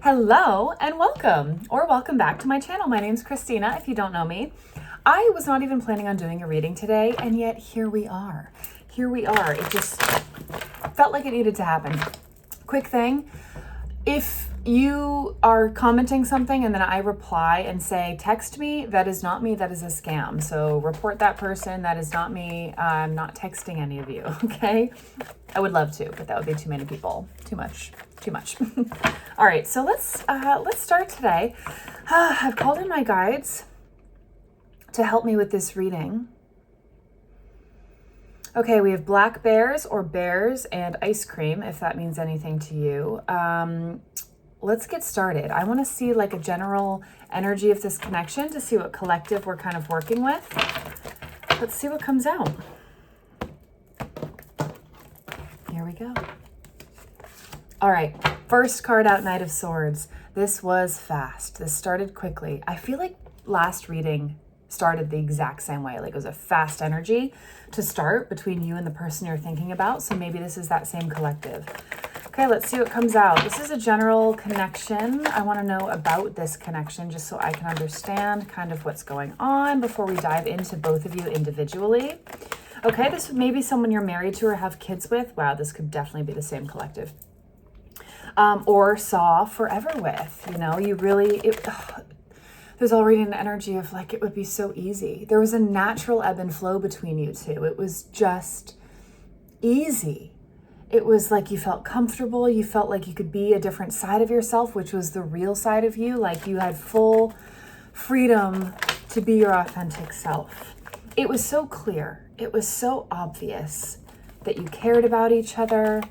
Hello and welcome back to my channel. My name's Christina, if you don't know me. I was not even planning on doing a reading today, and yet here we are. It just felt like it needed to happen. Quick thing, if you are commenting something and then I reply and say, text me, that is not me, that is a scam. So report that person, that is not me. I'm not texting any of you, okay? I would love to, but that would be too many people. Too much. All right, so let's start today. I've called in my guides to help me with this reading. Okay, we have black bears or bears and ice cream, if that means anything to you. Let's get started. I want to see like a general energy of this connection to see what collective we're kind of working with. Let's see what comes out. Here we go. All right, first card out, Knight of Swords. This was fast. This started quickly. I feel like last reading started the exact same way. Like it was a fast energy to start between you and the person you're thinking about. So maybe this is that same collective. Okay, let's see what comes out. This is a general connection. I want to know about this connection just so I can understand kind of what's going on before we dive into both of you individually. Okay, this may be someone you're married to or have kids with. Wow, this could definitely be the same collective. Or saw forever with, you know, there's already an energy of like, it would be so easy. There was a natural ebb and flow between you two. It was just easy. It was like you felt comfortable. You felt like you could be a different side of yourself, which was the real side of you. Like you had full freedom to be your authentic self. It was so clear. It was so obvious that you cared about each other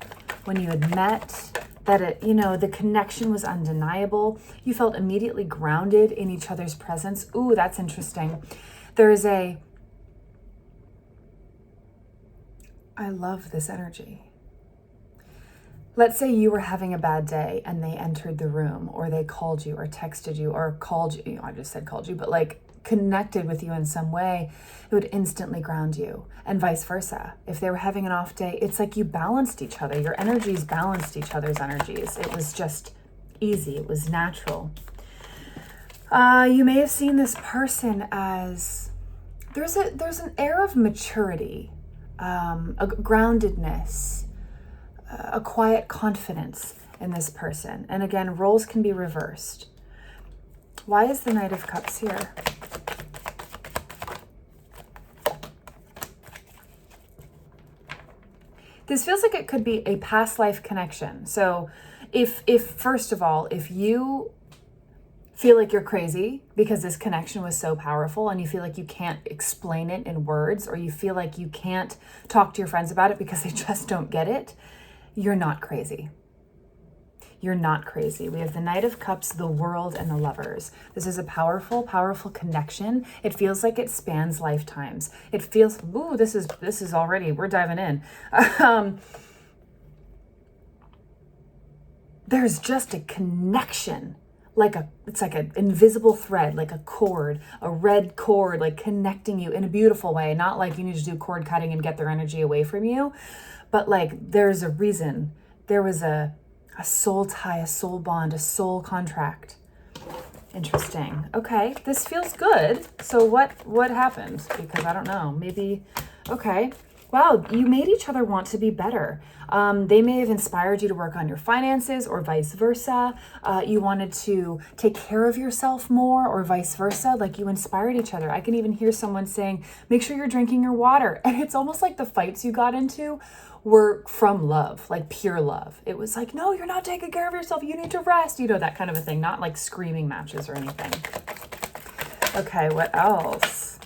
when you had met. That it, you know, the connection was undeniable. You felt immediately grounded in each other's presence. Ooh, that's interesting. I love this energy. Let's say you were having a bad day and they entered the room or they called you or texted you or called you. I just said called you, but like connected with you in some way, it would instantly ground you, and vice versa. If they were having an off day, it's like you balanced each other. Your energies balanced each other's energies. It was just easy. It was natural. You may have seen this person as there's an air of maturity, a groundedness, a quiet confidence in this person. And again, roles can be reversed. Why is the Knight of Cups here? This feels like it could be a past life connection. So if first of all, if you feel like you're crazy because this connection was so powerful and you feel like you can't explain it in words, or you feel like you can't talk to your friends about it because they just don't get it, you're not crazy. You're not crazy. We have the Knight of Cups, the World, and the Lovers. This is a powerful, powerful connection. It feels like it spans lifetimes. It feels, ooh, this is already, we're diving in. There's just a connection, it's like an invisible thread, like a cord, a red cord, like connecting you in a beautiful way. Not like you need to do cord cutting and get their energy away from you, but like there's a reason. There was a soul tie, a soul bond, a soul contract. Interesting. Okay, this feels good. So what happened? Because I don't know. Maybe, okay. Wow, you made each other want to be better. They may have inspired you to work on your finances or vice versa. You wanted to take care of yourself more or vice versa. Like you inspired each other. I can even hear someone saying, make sure you're drinking your water. And it's almost like the fights you got into were from love, like pure love. It was like, no, you're not taking care of yourself. You need to rest. You know, that kind of a thing, not like screaming matches or anything. Okay, what else?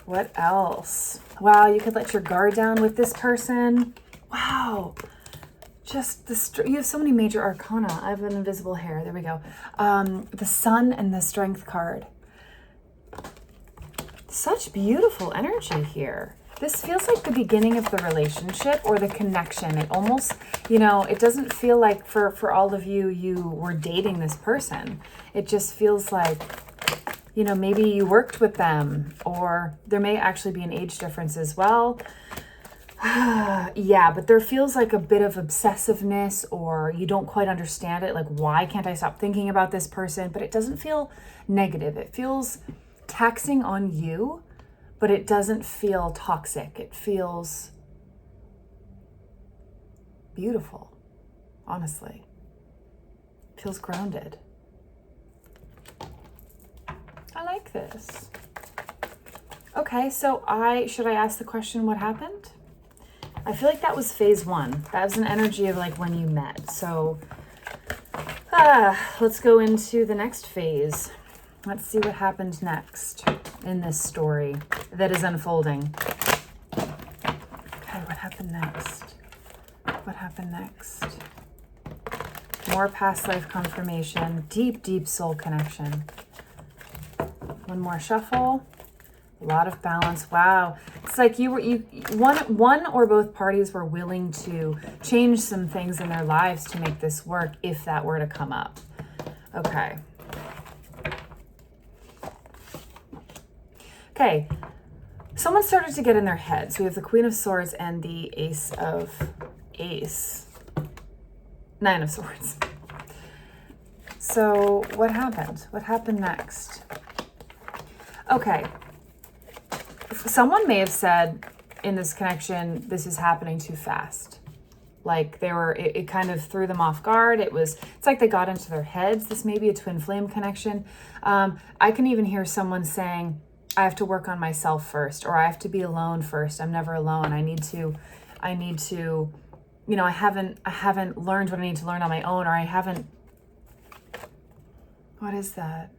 What else? Wow, you could let your guard down with this person. Wow. Just you have so many major arcana. I have an invisible hair. There we go. The Sun and the Strength card. Such beautiful energy here. This feels like the beginning of the relationship or the connection. It almost, you know, it doesn't feel like for all of you, you were dating this person. It just feels like, you know, maybe you worked with them, or there may actually be an age difference as well. Yeah, but there feels like a bit of obsessiveness, or you don't quite understand it. Like, why can't I stop thinking about this person? But it doesn't feel negative. It feels taxing on you, but it doesn't feel toxic. It feels beautiful, honestly. It feels grounded. I like this. Okay, so should I ask the question, what happened? I feel like that was phase one. That was an energy of like when you met. So let's go into the next phase. Let's see what happened next in this story that is unfolding. Okay, what happened next? What happened next? More past life confirmation, deep, deep soul connection. One more shuffle. A lot of balance. Wow. It's like one or both parties were willing to change some things in their lives to make this work if that were to come up. Okay. Okay. Someone started to get in their heads. We have the Queen of Swords and the Nine of Swords. So what happened? What happened next? Okay. Someone may have said in this connection, this is happening too fast. Like it kind of threw them off guard. It's like they got into their heads. This may be a twin flame connection. I can even hear someone saying, I have to work on myself first, or I have to be alone first. I'm never alone. I need to, I haven't learned what I need to learn on my own, or I haven't, what is that?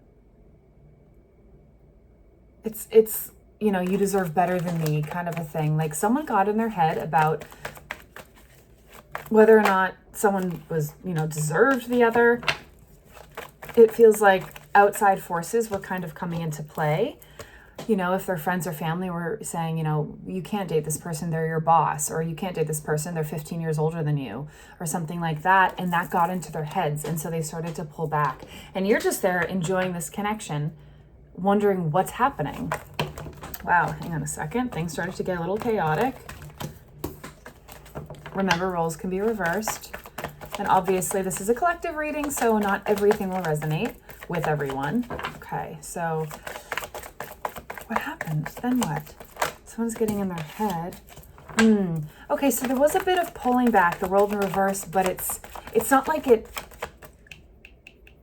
It's, you deserve better than me kind of a thing. Like someone got in their head about whether or not someone was, deserved the other. It feels like outside forces were kind of coming into play. If their friends or family were saying, you can't date this person, they're your boss, or you can't date this person, they're 15 years older than you, or something like that. And that got into their heads. And so they started to pull back. And you're just there enjoying this connection, wondering what's happening. Wow, hang on a second. Things started to get a little chaotic. Remember, roles can be reversed. And obviously this is a collective reading, so not everything will resonate with everyone. Okay, so what happened? Then what? Someone's getting in their head. Okay, so there was a bit of pulling back, the role in reverse, but it's not like it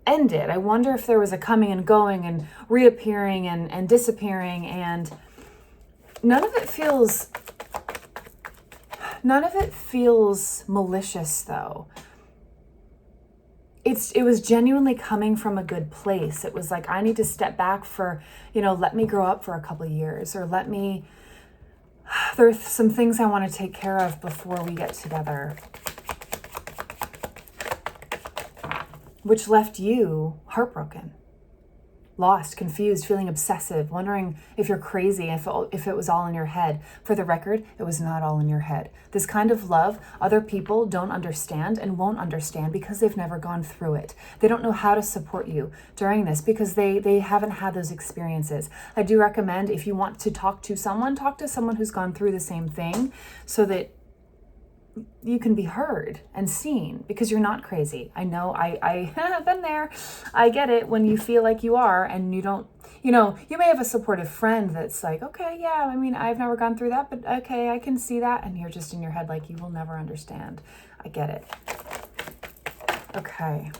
ended. I wonder if there was a coming and going and reappearing and disappearing, and none of it feels malicious though. It was genuinely coming from a good place. It was like, I need to step back for, let me grow up for a couple of years, or there's some things I want to take care of before we get together. Which left you heartbroken, lost, confused, feeling obsessive, wondering if you're crazy, if it was all in your head. For the record, it was not all in your head. This kind of love, other people don't understand and won't understand because they've never gone through it. They don't know how to support you during this because they haven't had those experiences. I do recommend, if you want to talk to someone who's gone through the same thing, so that you can be heard and seen, because you're not crazy. I know, I have been there. I get it when you feel like you are and you don't, you may have a supportive friend that's like, okay, yeah, I've never gone through that, but okay, I can see that. And you're just in your head like, you will never understand. I get it. Okay.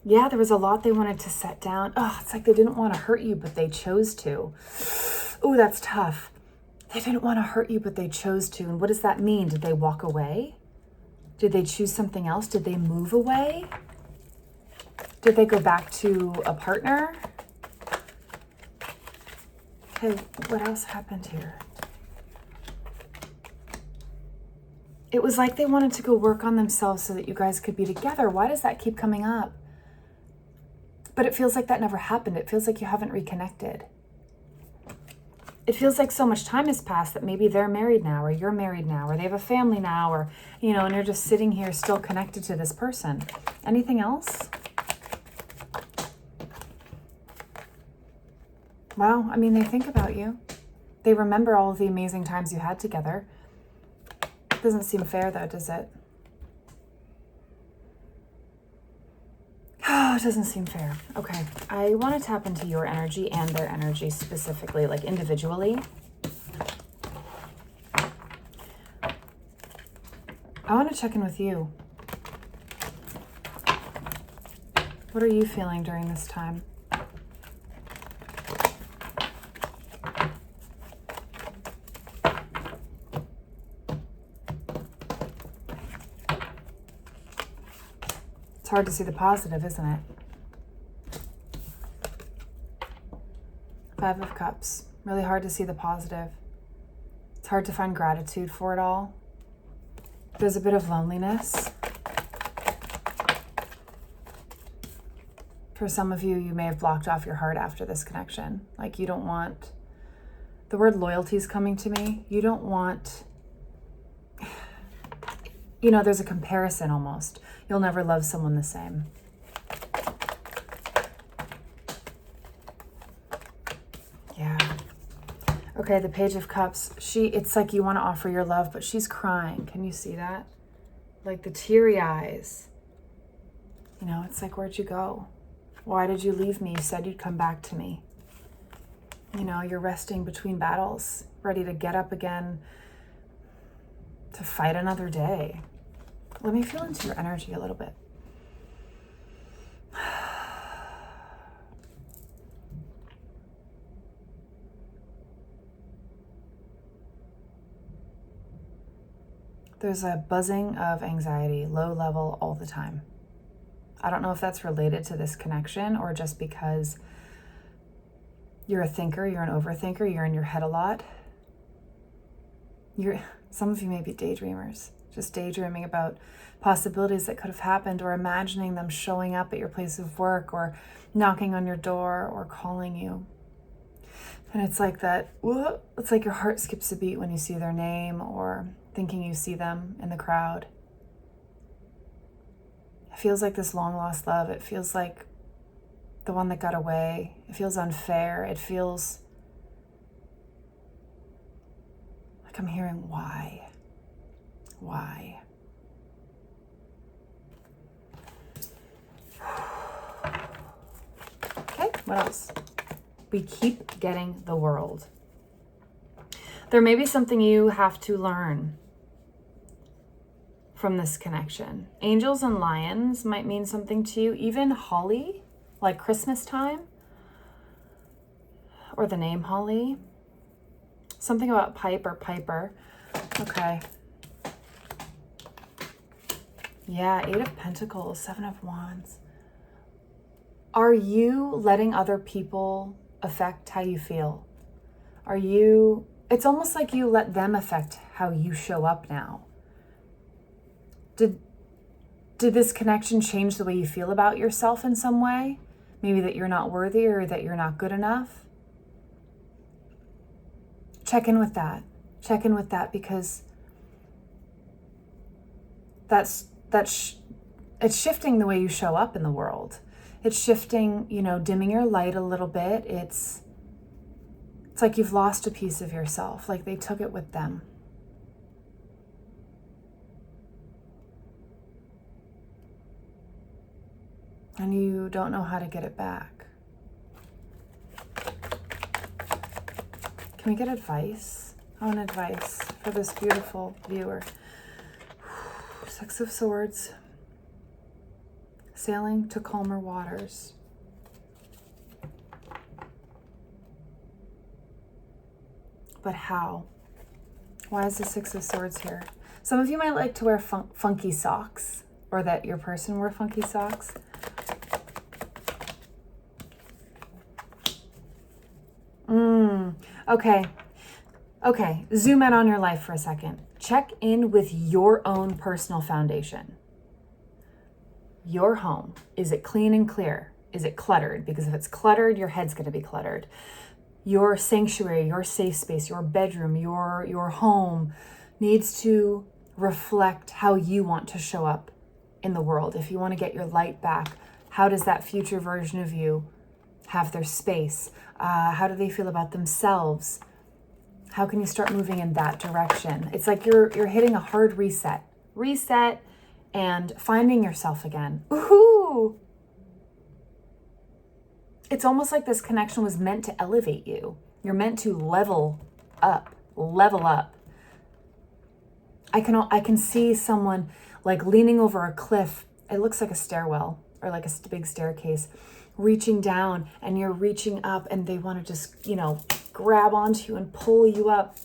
Yeah, there was a lot they wanted to set down. Oh, it's like they didn't want to hurt you, but they chose to. Oh, that's tough. They didn't want to hurt you, but they chose to. And what does that mean? Did they walk away? Did they choose something else? Did they move away? Did they go back to a partner? Okay, what else happened here? It was like they wanted to go work on themselves so that you guys could be together. Why does that keep coming up? But it feels like that never happened. It feels like you haven't reconnected. It feels like so much time has passed that maybe they're married now, or you're married now, or they have a family now, or, and you're just sitting here still connected to this person. Anything else? Well, they think about you. They remember all of the amazing times you had together. Doesn't seem fair though, does it? Oh, it doesn't seem fair. Okay, I want to tap into your energy and their energy specifically, like individually. I want to check in with you. What are you feeling during this time? It's hard to see the positive, isn't it? Five of Cups. Really hard to see the positive. It's hard to find gratitude for it all. There's a bit of loneliness. For some of you, you may have blocked off your heart after this connection. Like you don't want, the word loyalty is coming to me. You don't want, you know, there's a comparison almost. You'll never love someone the same. Yeah. Okay, the Page of Cups. It's like you want to offer your love, but she's crying. Can you see that? Like the teary eyes. You know, it's like, where'd you go? Why did you leave me? You said you'd come back to me. You know, you're resting between battles, ready to get up again, to fight another day. Let me feel into your energy a little bit. There's a buzzing of anxiety, low level all the time. I don't know if that's related to this connection or just because you're a thinker, you're an overthinker, you're in your head a lot. Some of you may be daydreamers, just daydreaming about possibilities that could have happened or imagining them showing up at your place of work or knocking on your door or calling you. And it's like that, it's like your heart skips a beat when you see their name or thinking you see them in the crowd. It feels like this long lost love. It feels like the one that got away. It feels unfair. It feels like I'm hearing why. Why? Okay, what else? We keep getting the World. There may be something you have to learn from this connection. Angels and lions might mean something to you. Even holly, like Christmas time, or the name Holly. Something about pipe or piper. Okay. Yeah, Eight of Pentacles, Seven of Wands. Are you letting other people affect how you feel? It's almost like you let them affect how you show up now. Did this connection change the way you feel about yourself in some way? Maybe that you're not worthy or that you're not good enough? Check in with that. Check in with that because it's shifting the way you show up in the world. It's shifting, dimming your light a little bit. It's like you've lost a piece of yourself, like they took it with them. And you don't know how to get it back. Can we get advice? I want advice for this beautiful viewer. Six of Swords. Sailing to calmer waters. But how? Why is the Six of Swords here? Some of you might like to wear funky socks, or that your person wore funky socks. Okay, zoom in on your life for a second. Check in with your own personal foundation. Your home, is it clean and clear? Is it cluttered? Because if it's cluttered, your head's going to be cluttered. Your sanctuary, your safe space, your bedroom, your home needs to reflect how you want to show up in the world. If you want to get your light back, how does that future version of you have their space? How do they feel about themselves? How can you start moving in that direction? It's like you're hitting a hard reset. Reset and finding yourself again. Ooh! It's almost like this connection was meant to elevate you. You're meant to level up, level up. I can see someone like leaning over a cliff. It looks like a stairwell or like a big staircase, reaching down, and you're reaching up, and they want to just, grab onto you and pull you up.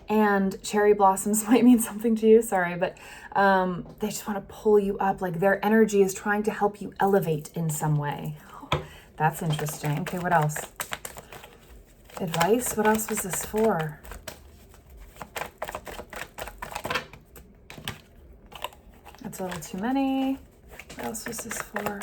And cherry blossoms might mean something to you, sorry, but they just want to pull you up. Like their energy is trying to help you elevate in some way. That's interesting. Okay, what else? Advice? What else was this for? That's a little too many. What else was this for?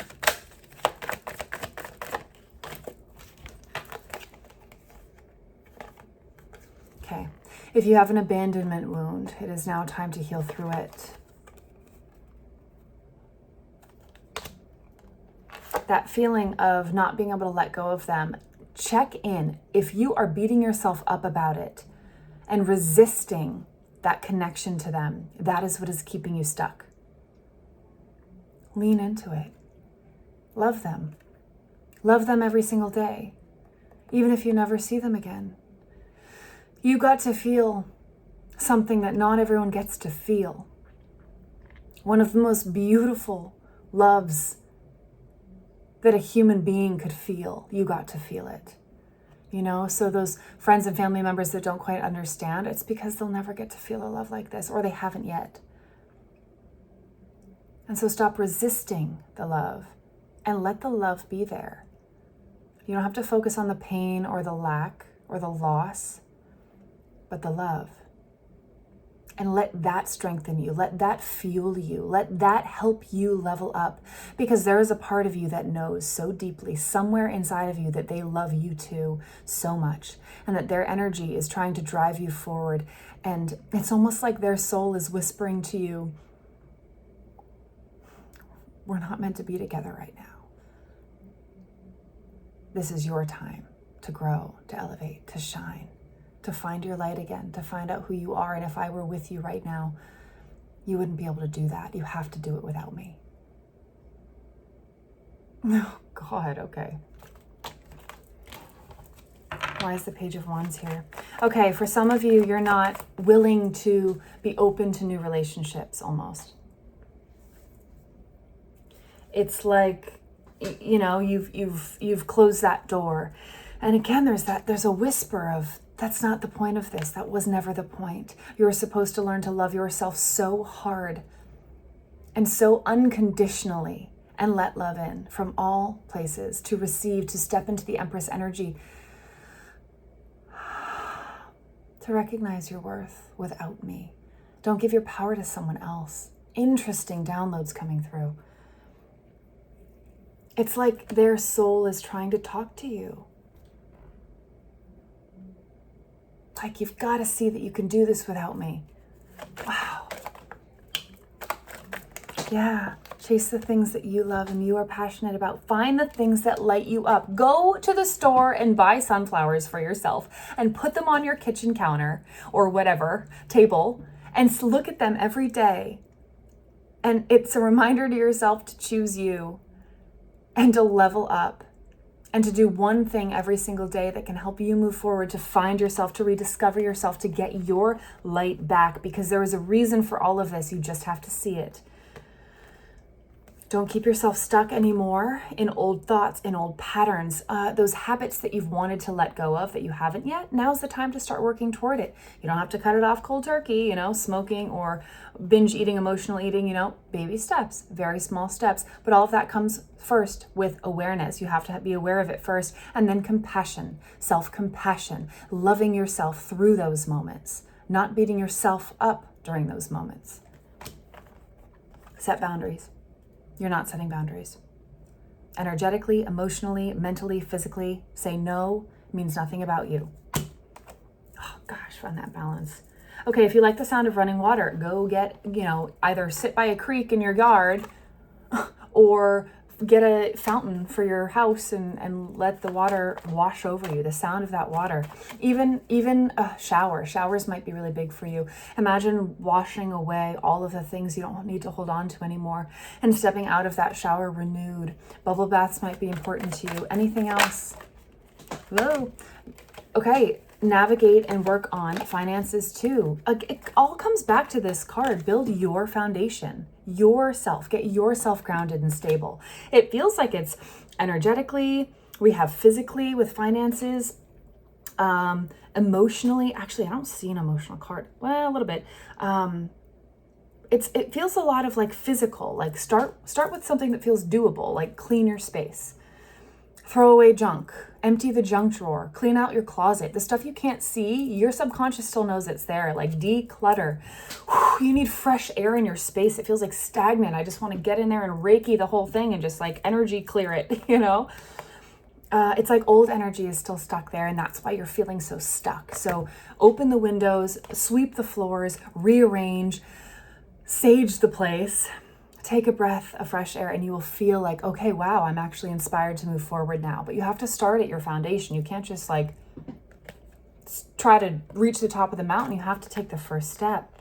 Okay. If you have an abandonment wound, it is now time to heal through it. That feeling of not being able to let go of them, check in. If you are beating yourself up about it and resisting that connection to them, that is what is keeping you stuck. Lean into it. Love them. Love them every single day, even if you never see them again. You got to feel something that not everyone gets to feel. One of the most beautiful loves that a human being could feel, you got to feel it. So those friends and family members that don't quite understand, it's because they'll never get to feel a love like this, or they haven't yet. And so stop resisting the love and let the love be there. You don't have to focus on the pain or the lack or the loss, but the love. And let that strengthen you. Let that fuel you. Let that help you level up. Because there is a part of you that knows so deeply, somewhere inside of you, that they love you too so much. And that their energy is trying to drive you forward. And it's almost like their soul is whispering to you, we're not meant to be together right now. This is your time to grow, to elevate, to shine, to find your light again, to find out who you are. And if I were with you right now, you wouldn't be able to do that. You have to do it without me. Oh, God, okay. Why is the Page of Wands here? Okay, for some of you, you're not willing to be open to new relationships almost. It's like, you've closed that door. And again, there's a whisper of, that's not the point of this. That was never the point. You're supposed to learn to love yourself so hard and so unconditionally and let love in from all places, to receive, to step into the Empress energy, to recognize your worth without me. Don't give your power to someone else. Interesting downloads coming through. It's like their soul is trying to talk to you. Like, you've got to see that you can do this without me. Wow. Yeah. Chase the things that you love and you are passionate about. Find the things that light you up. Go to the store and buy sunflowers for yourself and put them on your kitchen counter or whatever table and look at them every day. And it's a reminder to yourself to choose you and to level up. And to do one thing every single day that can help you move forward, to find yourself, to rediscover yourself, to get your light back. Because there is a reason for all of this. You just have to see it. Don't keep yourself stuck anymore in old thoughts, in old patterns, those habits that you've wanted to let go of that you haven't yet. Now's the time to start working toward it. You don't have to cut it off cold turkey, smoking or binge eating, emotional eating, baby steps, very small steps. But all of that comes first with awareness. You have to be aware of it first, and then compassion, self-compassion, loving yourself through those moments, not beating yourself up during those moments. Set boundaries. You're not setting boundaries. Energetically, emotionally, mentally, physically, say no means nothing about you. Oh gosh, find that balance. Okay, if you like the sound of running water, go get, either sit by a creek in your yard or get a fountain for your house and let the water wash over you, the sound of that water. Even a shower. Showers might be really big for you. Imagine washing away all of the things you don't need to hold on to anymore and stepping out of that shower renewed. Bubble baths might be important to you. Anything else? Whoa. Okay, navigate and work on finances too. It all comes back to this card. Build your foundation, yourself. Get yourself grounded and stable. It feels like it's energetically, we have physically with finances, emotionally. Actually, I don't see an emotional card. Well, a little bit. It feels a lot of like physical, like start with something that feels doable, like clean your space. Throw away junk, empty the junk drawer, clean out your closet. The stuff you can't see, your subconscious still knows it's there. Like declutter. You need fresh air in your space. It feels like stagnant. I just want to get in there and Reiki the whole thing and just like energy clear it, you know? It's like old energy is still stuck there, and that's why you're feeling so stuck. So open the windows, sweep the floors, rearrange, sage the place. Take a breath of fresh air and you will feel like, okay, wow, I'm actually inspired to move forward now. But you have to start at your foundation. You can't just like try to reach the top of the mountain. You have to take the first step.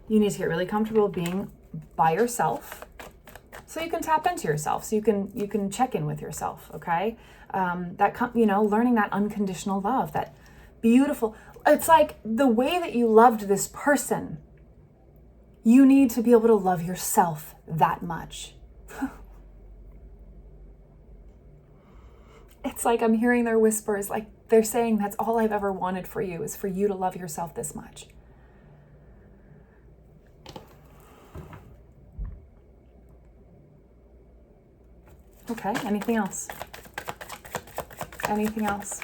You need to get really comfortable being by yourself so you can tap into yourself, so you can check in with yourself, okay? Learning that unconditional love, that beautiful, it's like the way that you loved this person. You need to be able to love yourself that much. It's like I'm hearing their whispers, like they're saying that's all I've ever wanted for you is for you to love yourself this much. Okay, anything else? Anything else?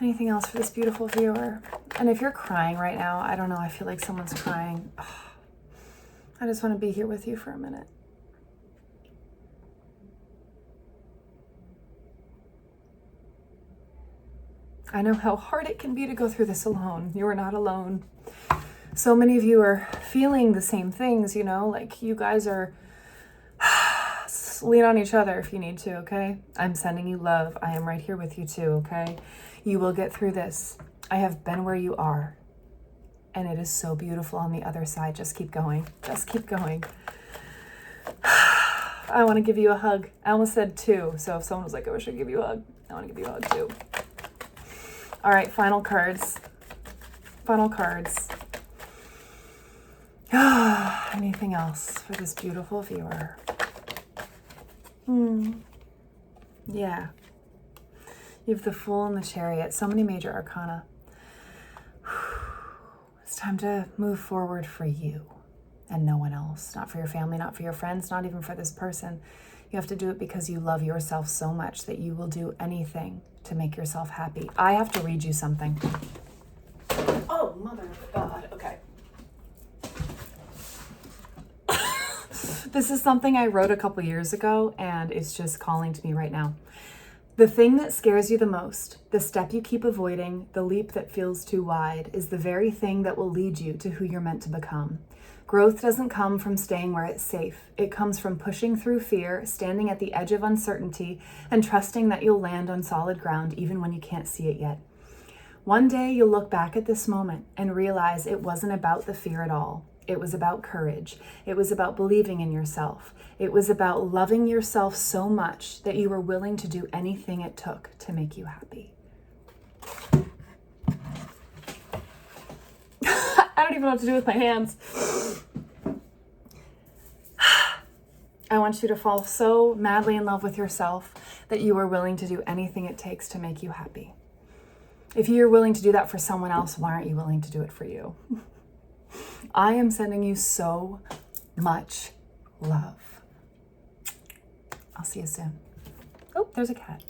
Anything else for this beautiful viewer? And if you're crying right now, I don't know, I feel like someone's crying. I just want to be here with you for a minute. I know how hard it can be to go through this alone. You are not alone. So many of you are feeling the same things, you know, like you guys are lean on each other if you need to, okay? I'm sending you love. I am right here with you too, okay? You will get through this. I have been where you are, and it is so beautiful on the other side. Just keep going. Just keep going. I want to give you a hug. I almost said two, so if someone was like, I wish I could give you a hug, I want to give you a hug too. All right, final cards. Final cards. Anything else for this beautiful viewer? Yeah. You have the Fool and the Chariot. So many major arcana. It's time to move forward for you and no one else. Not for your family, not for your friends, not even for this person. You have to do it because you love yourself so much that you will do anything to make yourself happy. I have to read you something. Oh, mother of God. Okay. This is something I wrote a couple years ago, and it's just calling to me right now. The thing that scares you the most, the step you keep avoiding, the leap that feels too wide, is the very thing that will lead you to who you're meant to become. Growth doesn't come from staying where it's safe. It comes from pushing through fear, standing at the edge of uncertainty, and trusting that you'll land on solid ground even when you can't see it yet. One day you'll look back at this moment and realize it wasn't about the fear at all. It was about courage. It was about believing in yourself. It was about loving yourself so much that you were willing to do anything it took to make you happy. I don't even know what to do with my hands. I want you to fall so madly in love with yourself that you are willing to do anything it takes to make you happy. If you're willing to do that for someone else, why aren't you willing to do it for you? I am sending you so much love. I'll see you soon. Oh, there's a cat.